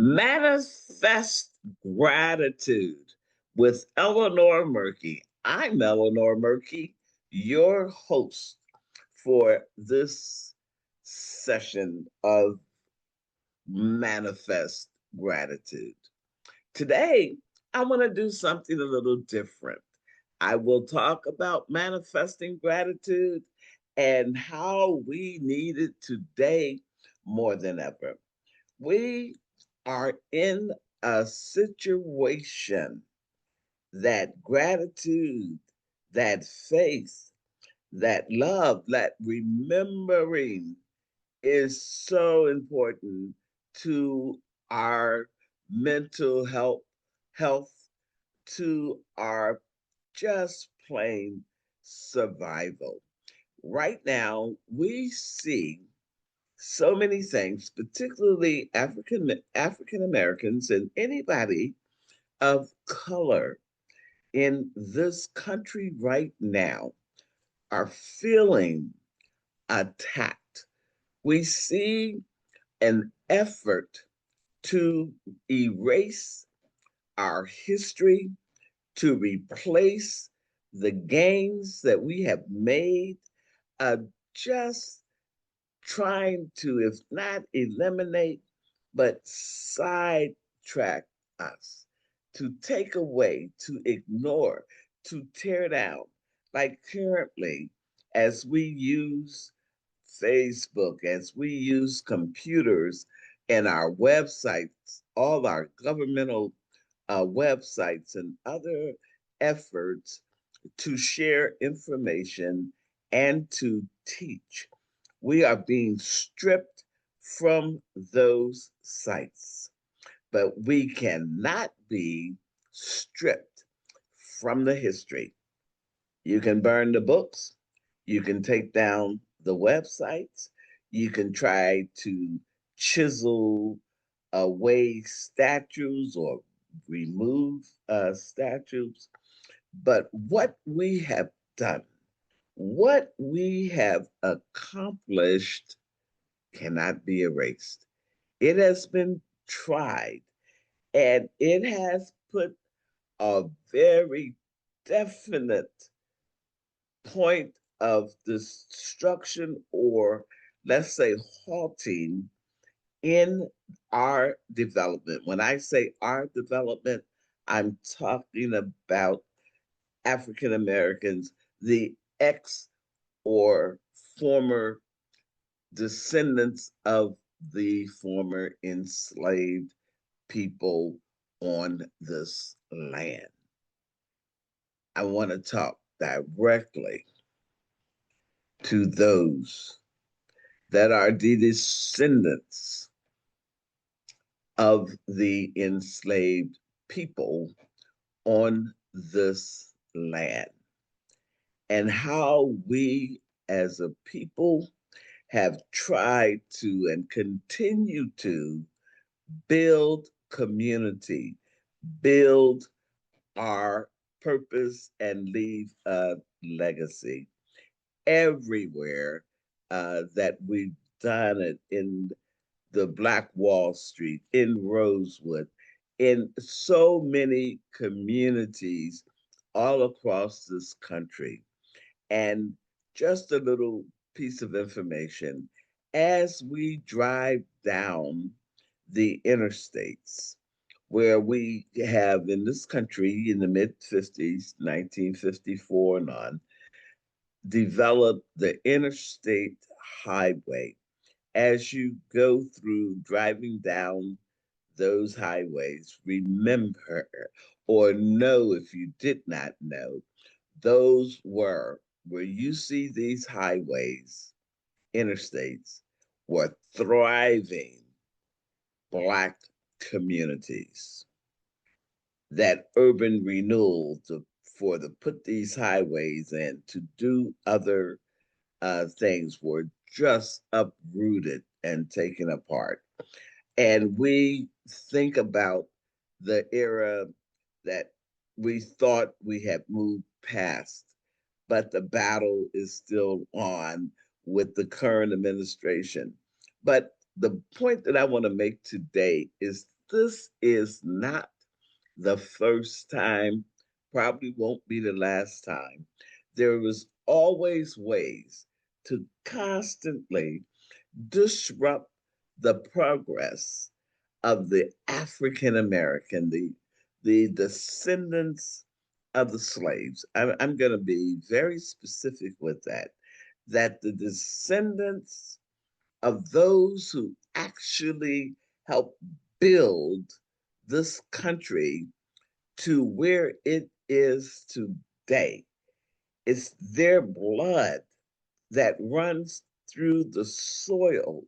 Manifest gratitude with Eleanor Murky. I'm Eleanor Murky, your host for this session of Manifest Gratitude. Today, I want to do something a little different. I will talk about manifesting gratitude and how we need it today more than ever. We are in a situation that gratitude, that faith, that love, that remembering is so important to our mental health, to our just plain survival. Right now, we see so many things, particularly African Americans and anybody of color in this country right now are feeling attacked. We see an effort to erase our history, to replace the gains that we have made, just trying to, if not eliminate, but sidetrack us, to take away, to ignore, to tear down. Like currently, as we use Facebook, as we use computers and our websites, all our governmental websites and other efforts to share information and to teach, we are being stripped from those sites. But we cannot be stripped from the history. You can burn the books, you can take down the websites, you can try to chisel away statues or remove statues. But what we have done, what we have accomplished cannot be erased. It has been tried and it has put a very definite point of destruction, or let's say halting, in our development. When I say our development, I'm talking about African Americans, the ex or former descendants of the former enslaved people on this land. I want to talk directly to those that are the descendants of the enslaved people on this land, and how we as a people have tried to and continue to build community, build our purpose, and leave a legacy everywhere that we've done it, in the Black Wall Street, in Rosewood, in so many communities all across this country. And just a little piece of information, as we drive down the interstates, where we have in this country in the mid 50s, 1954 and on, developed the interstate highway. As you go through driving down those highways, remember or know, if you did not know, those were where you see these highways, interstates, were thriving Black communities. That urban renewal for to put these highways in, to do other things, were just uprooted and taken apart. And we think about the era that we thought we had moved past, but the battle is still on with the current administration. But the point that I want to make today is this is not the first time, probably won't be the last time. There was always ways to constantly disrupt the progress of the African American, the descendants of the slaves. I'm going to be very specific with that. That the descendants of those who actually helped build this country to where it is today. It's their blood that runs through the soil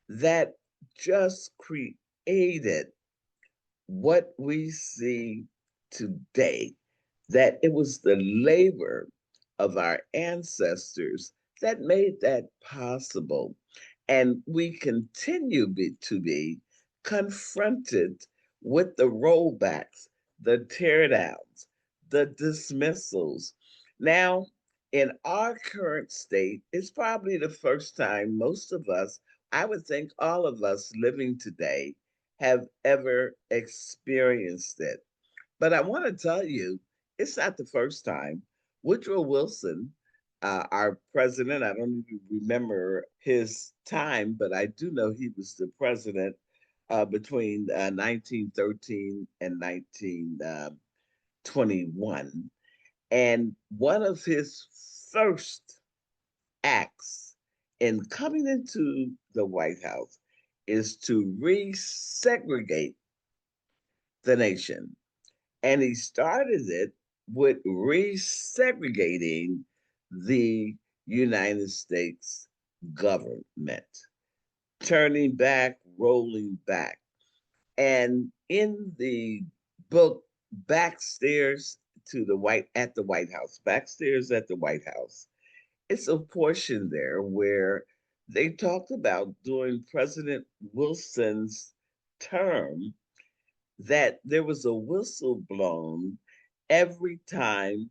that just created what we see today, that it was the labor of our ancestors that made that possible. And we continue to be confronted with the rollbacks, the teardowns, the dismissals. Now, in our current state, it's probably the first time most of us, I would think all of us living today, have ever experienced it. But I want to tell you, it's not the first time. Woodrow Wilson, our president, I don't even remember his time, but I do know he was the president between 1913 and 1921. And one of his first acts in coming into the White House is to resegregate the nation. And he started it with resegregating the United States government, turning back, rolling back. And in the book Backstairs to the White House, Backstairs at the White House, it's a portion there where they talked about during President Wilson's term that there was a whistle blown every time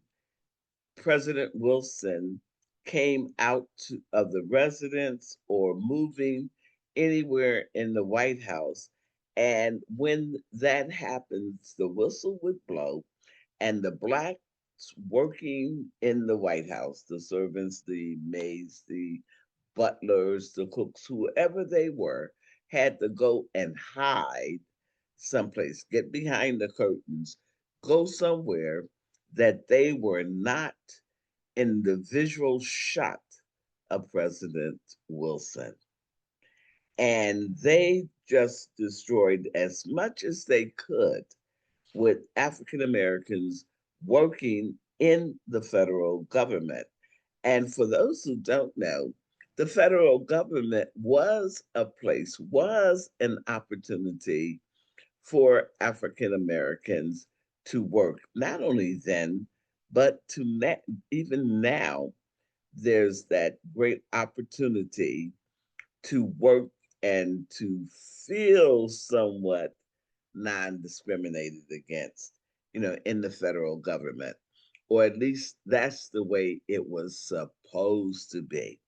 President Wilson came out of the residence or moving anywhere in the White House. And when that happens, the whistle would blow, and the blacks working in the White House, the servants, the maids, the butlers, the cooks, whoever they were, had to go and hide someplace, get behind the curtains, go somewhere that they were not in the visual shot of President Wilson. And they just destroyed as much as they could with African Americans working in the federal government. And for those who don't know, the federal government was a place, was an opportunity for African Americans to work. Not only then, but even now, there's that great opportunity to work and to feel somewhat non-discriminated against, in the federal government. Or at least that's the way it was supposed to be.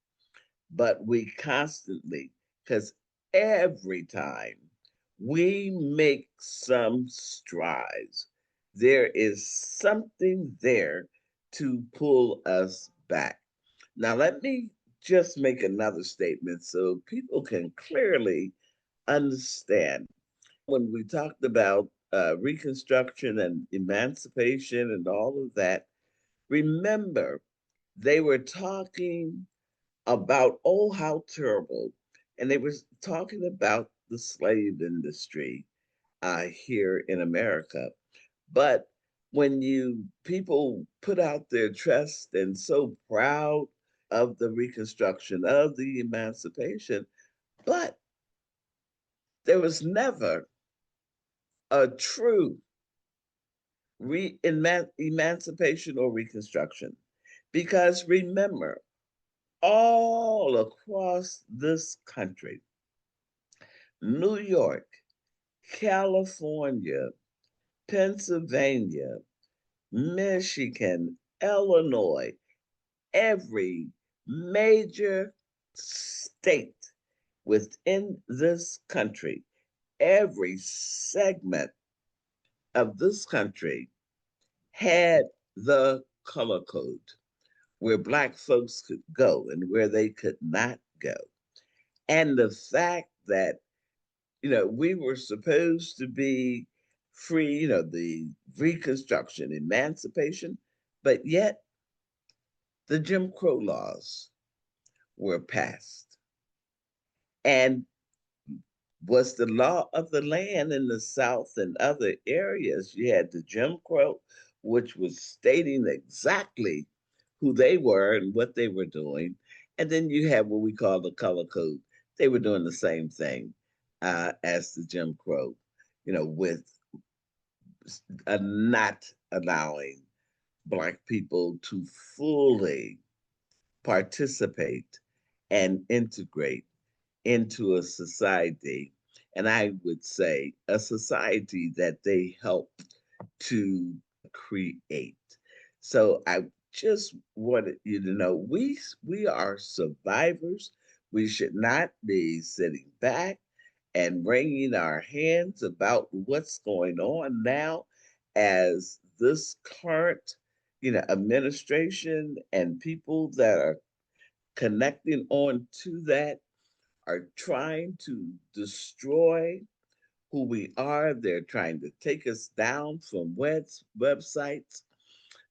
But we constantly, because every time we make some strides, there is something there to pull us back. Now, let me just make another statement so people can clearly understand. When we talked about Reconstruction and emancipation and all of that, remember, they were talking about, oh, how terrible. And they were talking about the slave industry here in America. But when you people put out their chest and so proud of the Reconstruction, of the emancipation, but there was never a true emancipation or Reconstruction. Because remember, all across this country, New York, California, Pennsylvania, Michigan, Illinois, every major state within this country, every segment of this country had the color code where Black folks could go and where they could not go. And the fact that, we were supposed to be free, the Reconstruction, emancipation, but yet the Jim Crow laws were passed. And was the law of the land in the South and other areas. You had the Jim Crow, which was stating exactly who they were and what they were doing. And then you had what we call the color code. They were doing the same thing as the Jim Crow, with not allowing Black people to fully participate and integrate into a society, and I would say a society that they helped to create. So I just wanted you to know we are survivors. We should not be sitting back and wringing our hands about what's going on now as this current administration and people that are connecting on to that are trying to destroy who we are. They're trying to take us down from websites.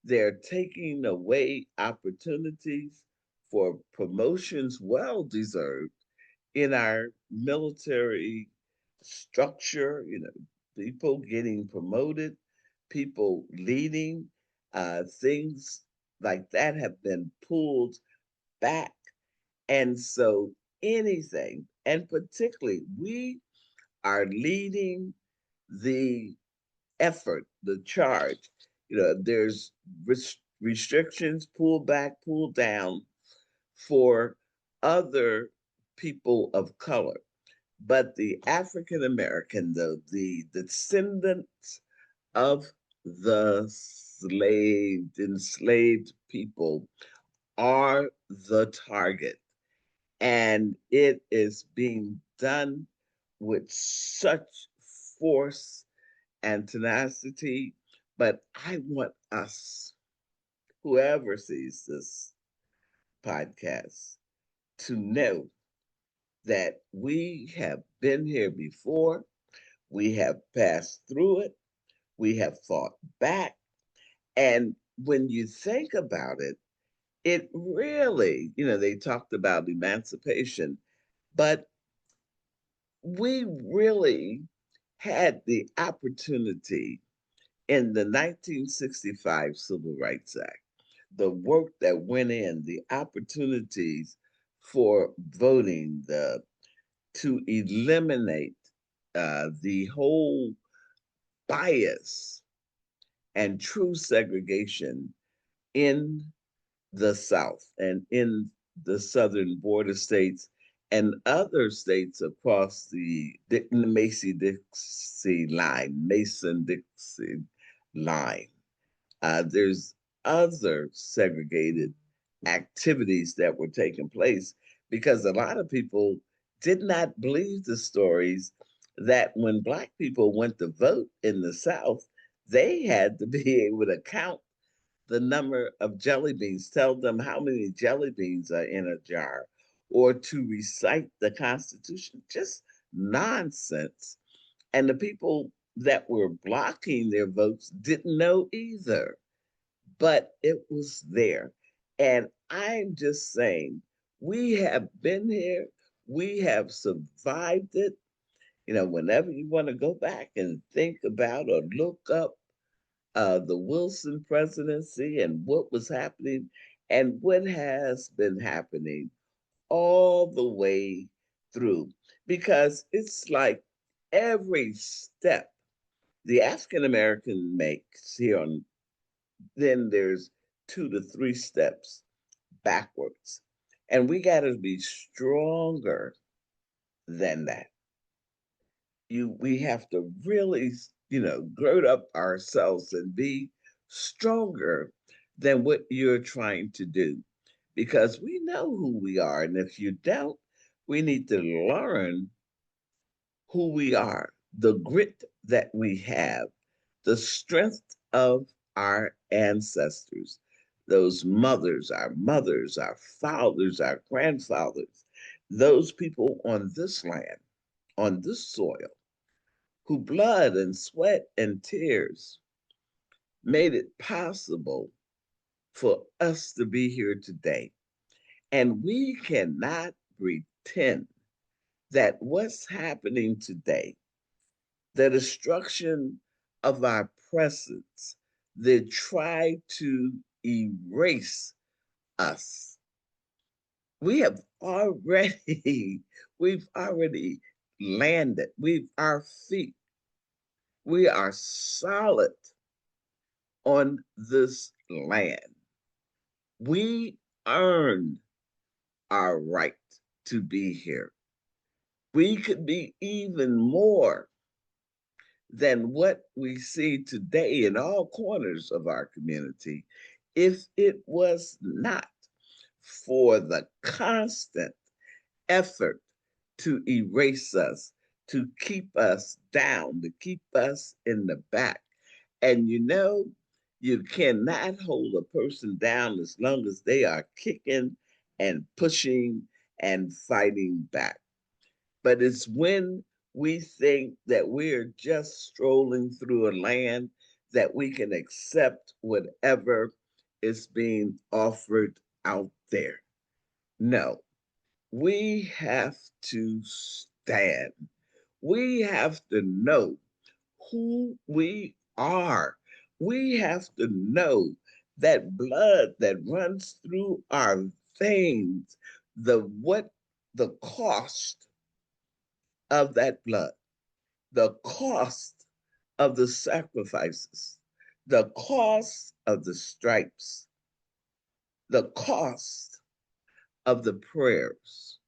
They're taking away opportunities for promotions well deserved in our military structure, people getting promoted, people leading, things like that have been pulled back. And so anything, and particularly we are leading the effort, the charge. There's restrictions, pull back, pull down for other people of color. But the African American, the descendants of the enslaved people are the target. And it is being done with such force and tenacity. But I want us, whoever sees this podcast, to know that we have been here before, we have passed through it, we have fought back. And when you think about it, it really, they talked about emancipation, but we really had the opportunity in the 1965 Civil Rights Act, the work that went in, the opportunities for voting, to eliminate the whole bias and true segregation in the South and in the southern border states and other states across the Mason-Dixie line. There's other segregated activities that were taking place because a lot of people did not believe the stories that when Black people went to vote in the South, they had to be able to count the number of jelly beans, tell them how many jelly beans are in a jar, or to recite the Constitution. Just nonsense. And the people that were blocking their votes didn't know either, but it was there. And I'm just saying, we have been here, we have survived it. Whenever you want to go back and think about or look up the Wilson presidency and what was happening and what has been happening all the way through. Because it's like every step the African American makes here on, then there's 2 to 3 steps backwards. And we got to be stronger than that. We have to really, gird up ourselves and be stronger than what you're trying to do because we know who we are. And if you don't, we need to learn who we are the grit that we have, the strength of our ancestors, those mothers, our fathers, our grandfathers, those people on this land, on this soil, who blood and sweat and tears made it possible for us to be here today. And we cannot pretend that what's happening today, the destruction of our presence, they try to erase us. We have already, we've already landed. Our feet, we are solid on this land. We earned our right to be here. We could be even more than what we see today in all corners of our community if it was not for the constant effort to erase us, to keep us down, to keep us in the back. And you cannot hold a person down as long as they are kicking and pushing and fighting back. But it's when we think that we're just strolling through a land that we can accept whatever is being offered out there. No, we have to stand. We have to know who we are. We have to know that blood that runs through our veins, the cost of that blood, the cost of the sacrifices, the cost of the stripes, the cost of the prayers,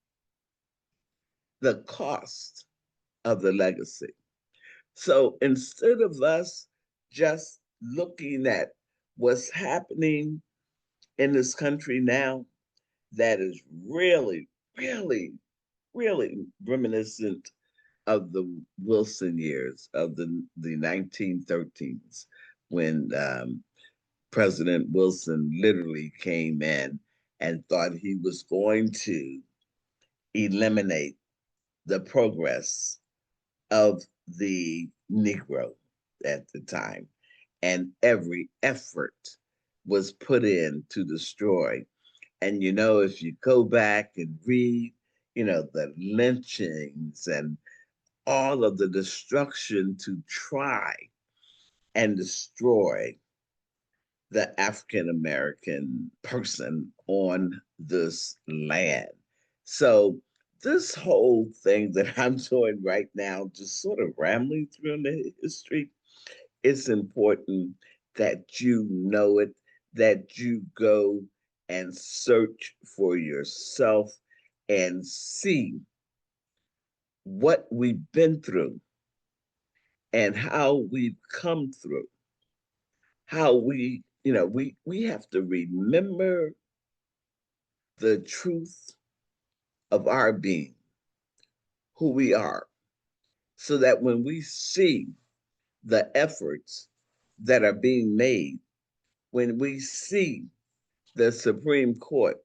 the cost of the legacy. So instead of us just looking at what's happening in this country now, that is really, really, really reminiscent of the Wilson years, of the 1913s, when President Wilson literally came in and thought he was going to eliminate the progress of the Negro at the time. And every effort was put in to destroy. And if you go back and read, the lynchings and all of the destruction to try and destroy the African American person on this land. So, this whole thing that I'm doing right now, just sort of rambling through the history, it's important that you know it, that you go and search for yourself and see what we've been through and how we've come through, how we have to remember the truth of our being, who we are, so that when we see the efforts that are being made, when we see the Supreme Court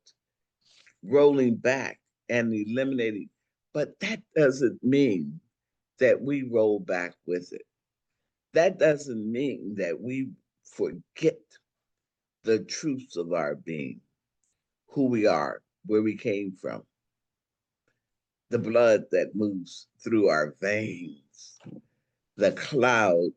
rolling back and eliminating, but that doesn't mean that we roll back with it. That doesn't mean that we forget the truths of our being, who we are, where we came from, the blood that moves through our veins, the cloud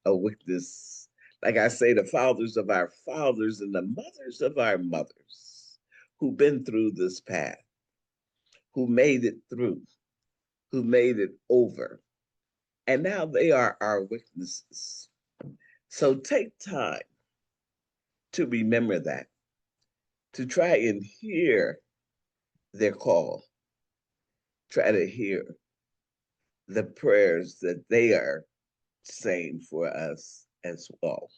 of witness. Like I say, the fathers of our fathers and the mothers of our mothers who've been through this path, who made it through, who made it over. And now they are our witnesses. So take time to remember that, to try and hear their call, try to hear the prayers that they are saying for us as well.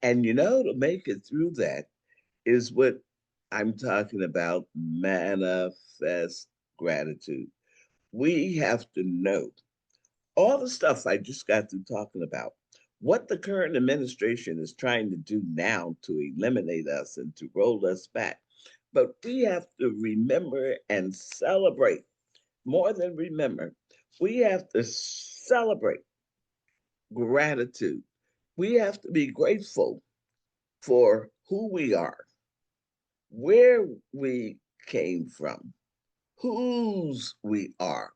And to make it through that is what I'm talking about, manifest gratitude. We have to know all the stuff I just got through talking about, what the current administration is trying to do now to eliminate us and to roll us back. But we have to remember and celebrate more than remember. We have to celebrate gratitude. We have to be grateful for who we are, where we came from, whose we are.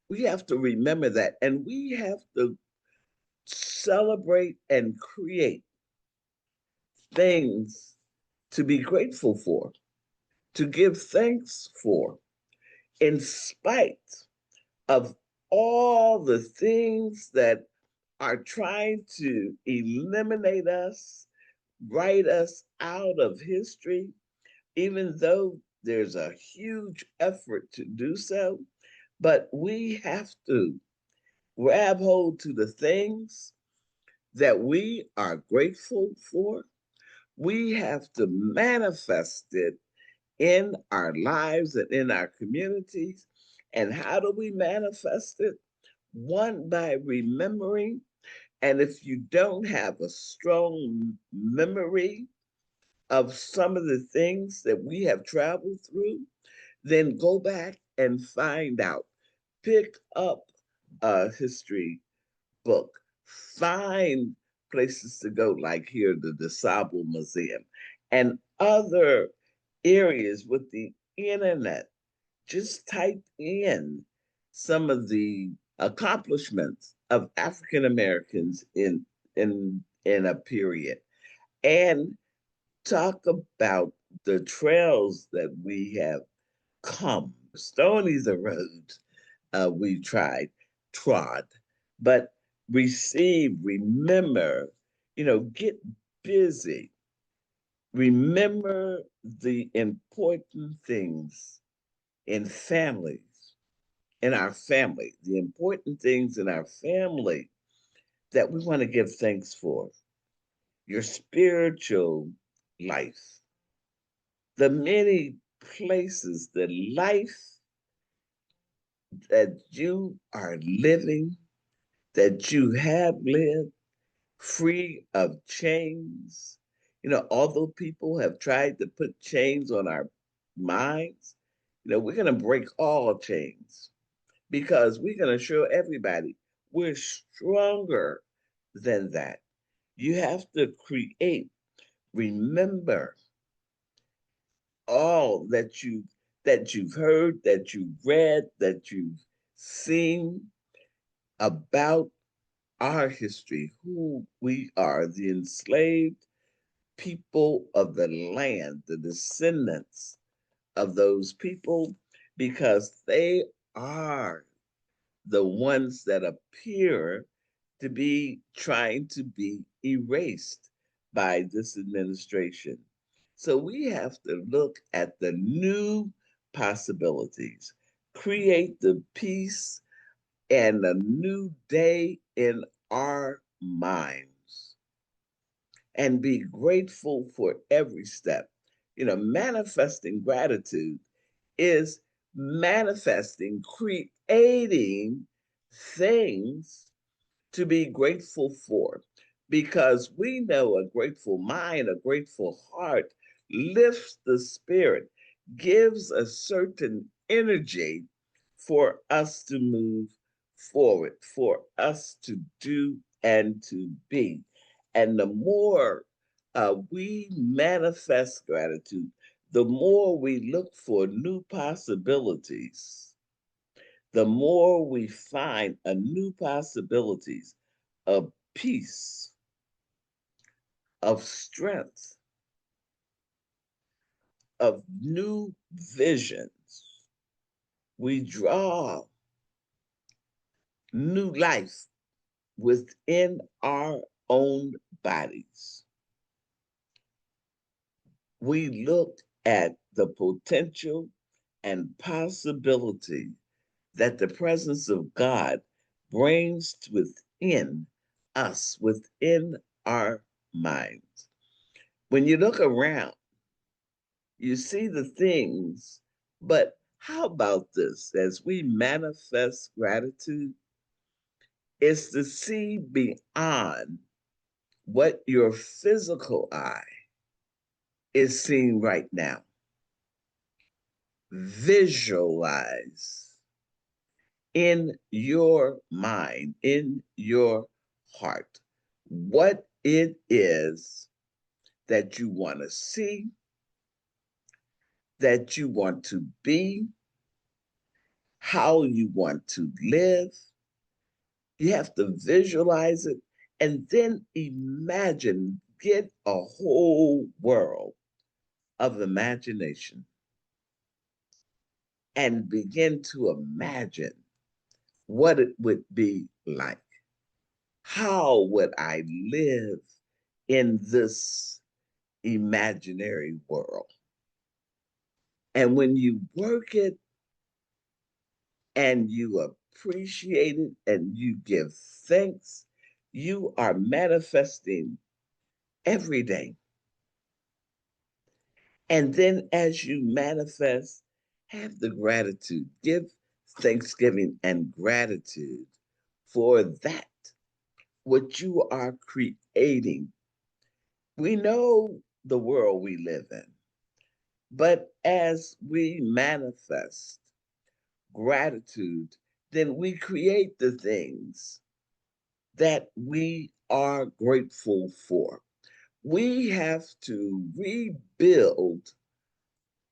We have to remember that, and we have to celebrate and create things to be grateful for, to give thanks for, in spite of all the things that are trying to eliminate us, write us out of history, even though there's a huge effort to do so. But we have to grab hold to the things that we are grateful for. We have to manifest it in our lives and in our communities. And how do we manifest it? One, by remembering. And if you don't have a strong memory of some of the things that we have traveled through, then go back and find out. Pick up a history book. Find places to go, like here, the DeSable Museum, and other areas with the internet. Just type in some of the accomplishments of African Americans in a period, and talk about the trails that we have come. Stony's the road we trod, but receive, remember, get busy. Remember the important things in families, in our family, the important things in our family that we want to give thanks for. Your spiritual life, the many places, the life that you are living, that you have lived free of chains. Although people have tried to put chains on our minds, we're going to break all chains because we're going to show everybody we're stronger than that. You have to create, remember all that you've heard, that you've read, that you've seen about our history, who we are, the enslaved people of the land, the descendants of those people, because they are the ones that appear to be trying to be erased by this administration. So we have to look at the new possibilities, create the peace and a new day in our minds, and be grateful for every step. Manifesting gratitude is manifesting, creating things to be grateful for, because we know a grateful mind, a grateful heart lifts the spirit, gives a certain energy for us to move forward, for us to do and to be. And the more we manifest gratitude, the more we look for new possibilities, the more we find a new possibilities of peace, of strength, of new visions. We draw new life within our own bodies. We look at the potential and possibility that the presence of God brings within us, within our minds. When you look around, you see the things, but how about this? As we manifest gratitude, is to see beyond what your physical eye is seeing right now. Visualize in your mind, in your heart, what it is that you want to see, that you want to be, how you want to live. You have to visualize it and then imagine, get a whole world of imagination and begin to imagine what it would be like. How would I live in this imaginary world? And when you work it and you appreciate it and you give thanks, you are manifesting every day. And then as you manifest, have the gratitude, give thanksgiving and gratitude for that, what you are creating. We know the world we live in, but as we manifest gratitude, then we create the things that we are grateful for. We have to rebuild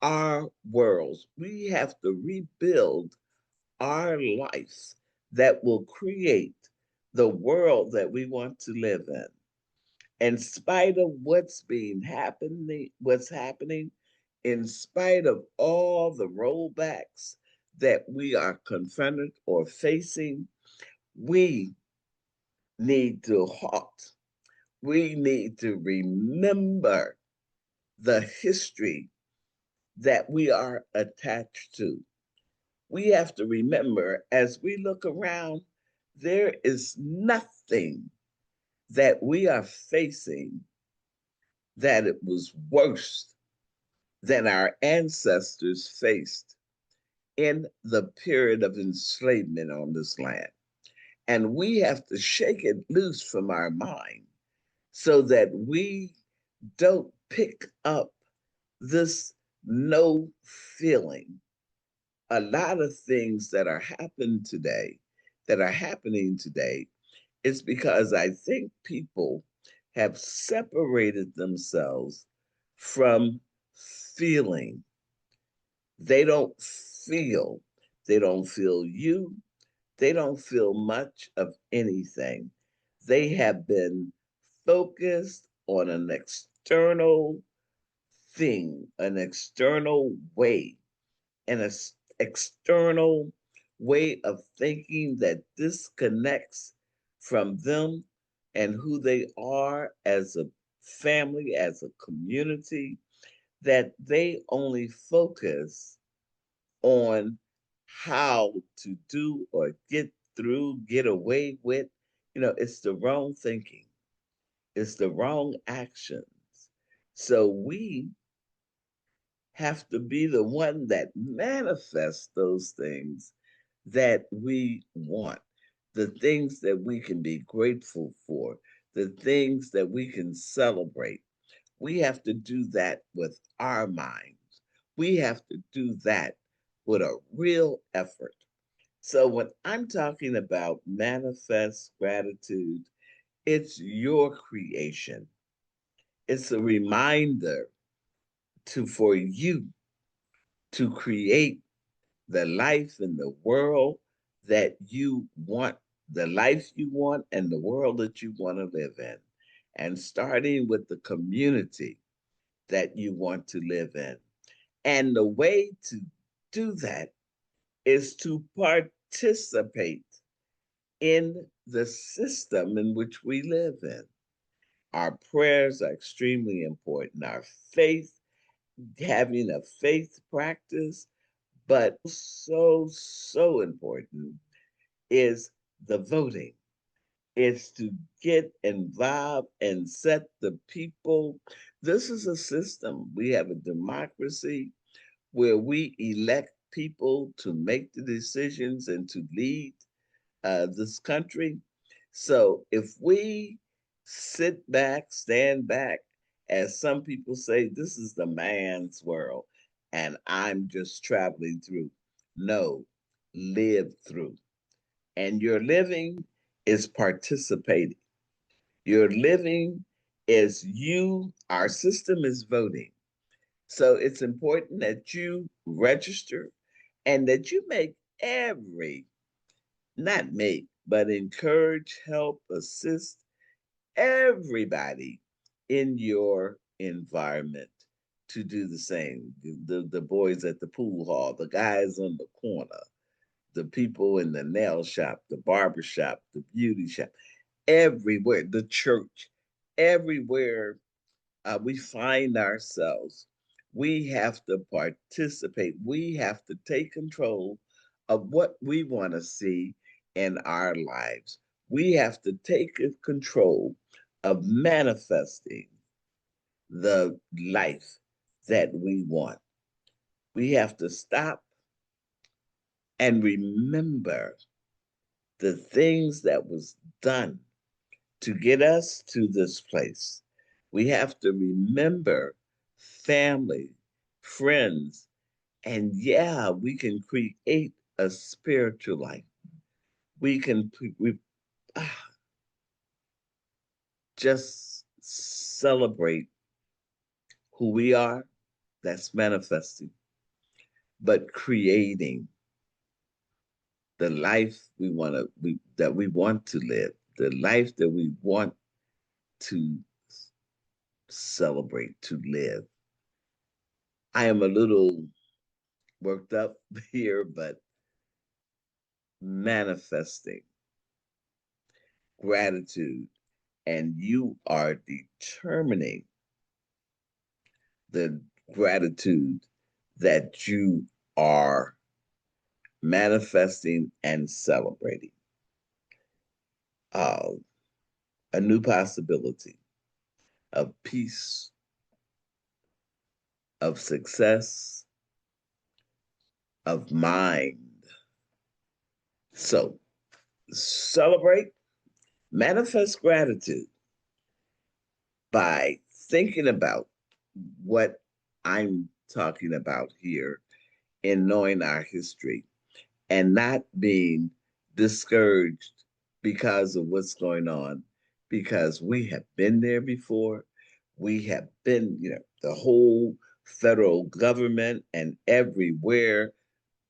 our worlds. We have to rebuild our lives that will create the world that we want to live in spite of what's happening, in spite of all the rollbacks that we are confronted or facing, we need to halt. We need to remember the history that we are attached to. We have to remember as we look around, there is nothing that we are facing that it was worse than our ancestors faced in the period of enslavement on this land. And we have to shake it loose from our mind so that we don't pick up this no feeling. A lot of things that are happening today, is because I think people have separated themselves from feeling. They don't feel. They don't feel you. They don't feel much of anything. They have been focused on an external thing, an external way, an external way of thinking that disconnects from them and who they are as a family, as a community, that they only focus on how to do or get through, get away with. It's the wrong thinking, it's the wrong actions. So we have to be the one that manifests those things that we want, the things that we can be grateful for, the things that we can celebrate. We have to do that with our minds. We have to do that with a real effort. So when I'm talking about manifest gratitude, it's your creation. It's a reminder for you to create the life and the world that you want, the life you want and the world that you want to live in. And starting with the community that you want to live in. And the way to do that is to participate in the system in which we live in. Our prayers are extremely important. Our faith, having a faith practice, but so important is the voting. It's to get involved and set the people. This is a system. We have a democracy where we elect people to make the decisions and to lead this country. So if we sit back, stand back, as some people say, this is the man's world, and I'm just traveling through. No, live through. And your living is participating. Your living is you, our system is voting. So it's important that you register and that you make every, not make, but encourage, help, assist everybody in your environment to do the same. The boys at the pool hall, the guys on the corner, the people in the nail shop, the barber shop, the beauty shop, everywhere, the church, everywhere we find ourselves, we have to participate. We have to take control of what we want to see in our lives. We have to take control of manifesting the life that we want. We have to stop and remember the things that was done to get us to this place. We have to remember family, friends, and yeah, we can create a spiritual life. We can ah, just celebrate who we are, that's manifesting, but creating the life that we want to live, the life that we want to celebrate, to live. I am a little worked up here, but manifesting gratitude, and you are determining the gratitude that you are manifesting and celebrating. Uh, a new possibility of peace, of success, of mind. So celebrate, manifest gratitude by thinking about what I'm talking about here in knowing our history and not being discouraged because of what's going on, because we have been there before. We have been, the whole federal government and everywhere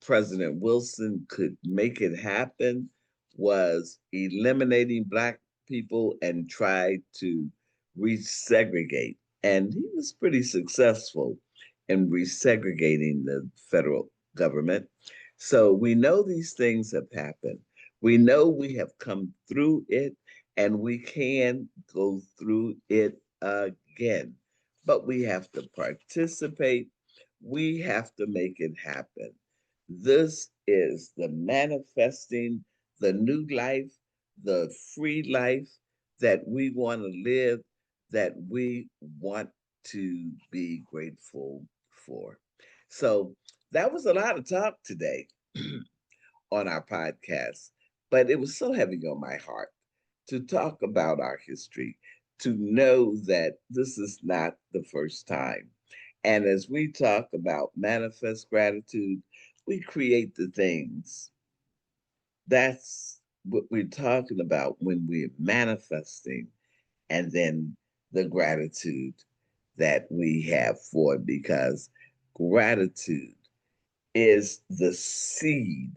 President Wilson could make it happen was eliminating Black people and tried to resegregate. And he was pretty successful in resegregating the federal government. So we know these things have happened. We know we have come through it and we can go through it again. But we have to participate. We have to make it happen. This is the manifesting the new life, the free life that we want to live, that we want to be grateful for. So that was a lot of talk today on our podcast, but it was so heavy on my heart to talk about our history, to know that this is not the first time. And as we talk about manifest gratitude, we create the things. That's what we're talking about when we're manifesting, and then the gratitude that we have for it, because gratitude is the seed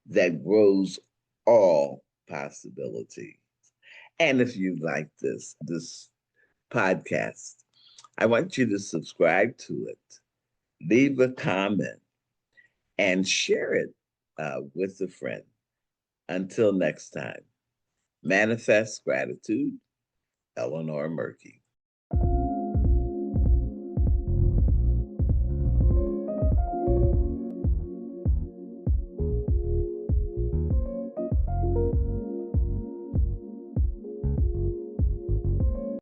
that grows all possibility. And if you like this podcast, I want you to subscribe to it, leave a comment, and share it with a friend. Until next time, manifest gratitude, Eleanor Murky.